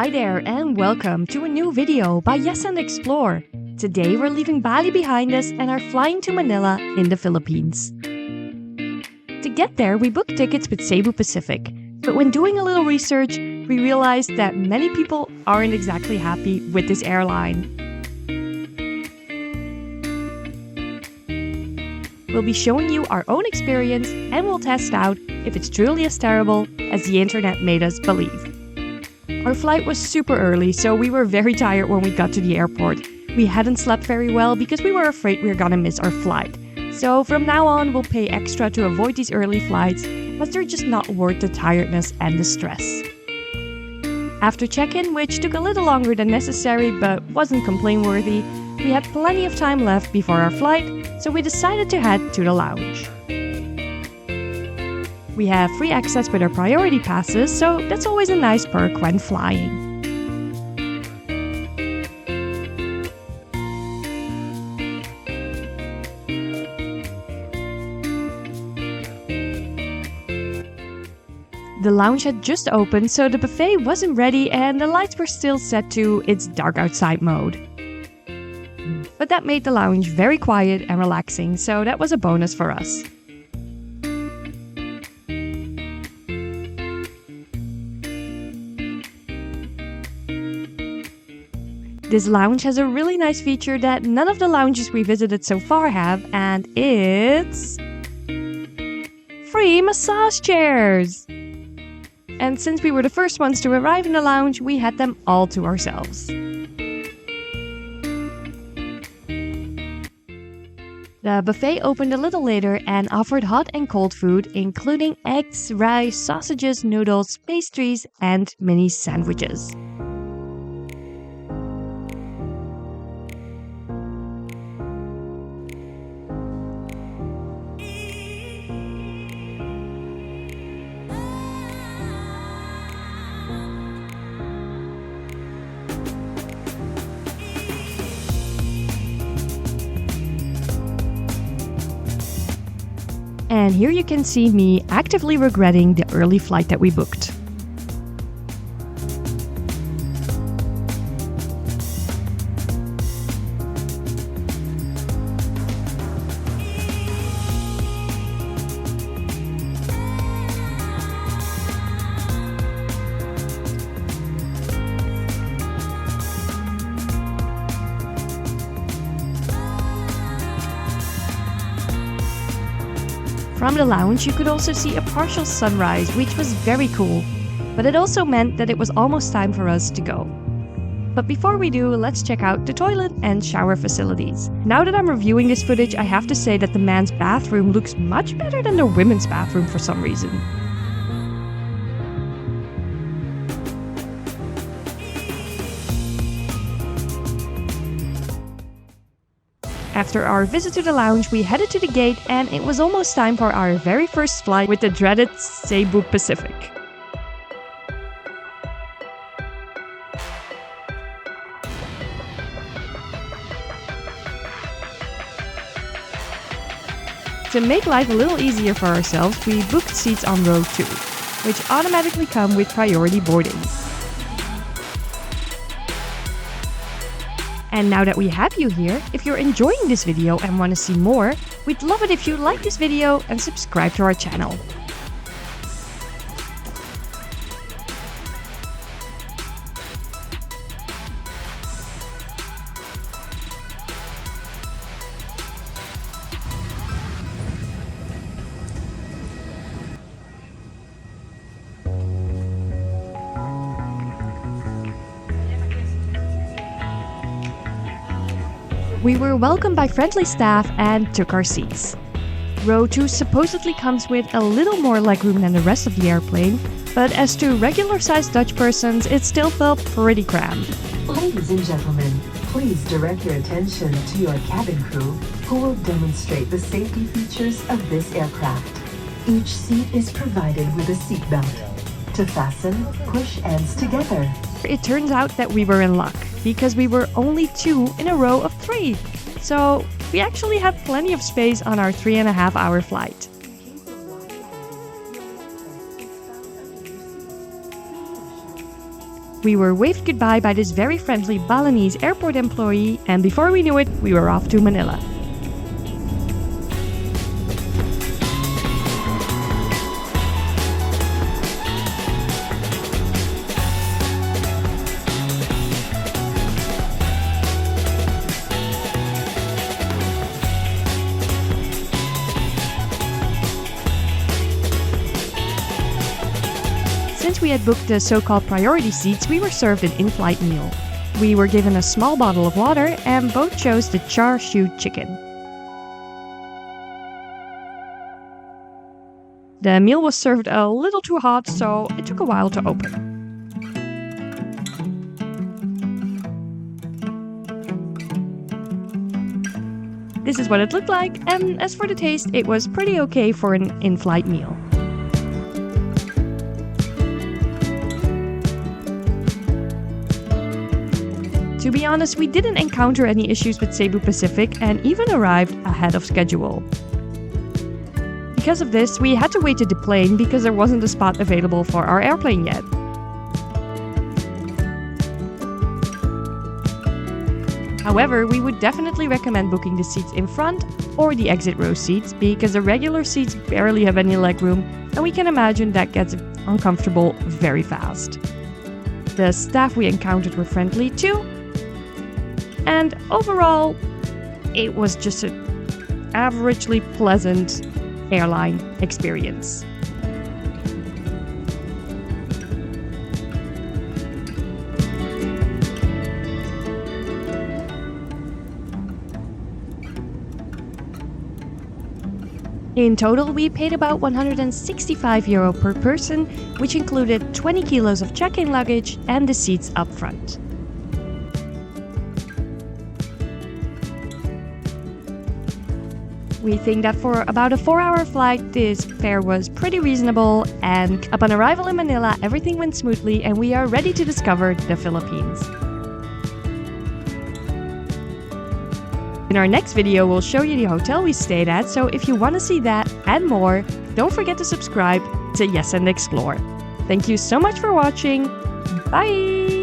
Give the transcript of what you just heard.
Hi there and welcome to a new video by Yes and Explore. Today we're leaving Bali behind us and are flying to Manila in the Philippines. To get there, we booked tickets with Cebu Pacific, but when doing a little research, we realized that many people aren't exactly happy with this airline. We'll be showing you our own experience and we'll test out if it's truly as terrible as the internet made us believe. Our flight was super early, so we were very tired when we got to the airport. We hadn't slept very well because we were afraid we were gonna miss our flight. So from now on, we'll pay extra to avoid these early flights, but they're just not worth the tiredness and the stress. After check-in, which took a little longer than necessary but wasn't complaint-worthy, we had plenty of time left before our flight, so we decided to head to the lounge. We have free access with our priority passes, so that's always a nice perk when flying. The lounge had just opened, so the buffet wasn't ready and the lights were still set to its dark outside mode. But that made the lounge very quiet and relaxing, so that was a bonus for us. This lounge has a really nice feature that none of the lounges we visited so far have, and it's free massage chairs! And since we were the first ones to arrive in the lounge, we had them all to ourselves. The buffet opened a little later and offered hot and cold food, including eggs, rice, sausages, noodles, pastries, and mini sandwiches. And here you can see me actively regretting the early flight that we booked. From the lounge, you could also see a partial sunrise, which was very cool. But it also meant that it was almost time for us to go. But before we do, let's check out the toilet and shower facilities. Now that I'm reviewing this footage, I have to say that the men's bathroom looks much better than the women's bathroom for some reason. After our visit to the lounge, we headed to the gate and it was almost time for our very first flight with the dreaded Cebu Pacific. To make life a little easier for ourselves, we booked seats on row 2, which automatically come with priority boarding. And now that we have you here, if you're enjoying this video and want to see more, we'd love it if you like this video and subscribe to our channel. We were welcomed by friendly staff and took our seats. Row 2 supposedly comes with a little more legroom than the rest of the airplane, but as to regular-sized Dutch persons, it still felt pretty crammed. Ladies and gentlemen, please direct your attention to your cabin crew, who will demonstrate the safety features of this aircraft. Each seat is provided with a seat belt. To fasten, push ends together. It turns out that we were in luck, because we were only 2 in a row of 3. So we actually had plenty of space on our 3.5-hour flight. We were waved goodbye by this very friendly Balinese airport employee, and before we knew it, we were off to Manila. Since we had booked the so-called priority seats, we were served an in-flight meal. We were given a small bottle of water and both chose the char siu chicken. The meal was served a little too hot, so it took a while to open. This is what it looked like, and as for the taste, it was pretty okay for an in-flight meal. To be honest, we didn't encounter any issues with Cebu Pacific and even arrived ahead of schedule. Because of this, we had to wait to deplane because there wasn't a spot available for our airplane yet. However, we would definitely recommend booking the seats in front or the exit row seats because the regular seats barely have any legroom, and we can imagine that gets uncomfortable very fast. The staff we encountered were friendly too, and overall, it was just an averagely pleasant airline experience. In total, we paid about €165 per person, which included 20 kilos of check-in luggage and the seats up front. We think that for about a 4-hour flight, this fare was pretty reasonable, and upon arrival in Manila, everything went smoothly and we are ready to discover the Philippines. In our next video, we'll show you the hotel we stayed at, so if you want to see that and more, don't forget to subscribe to Yes and Explore. Thank you so much for watching. Bye!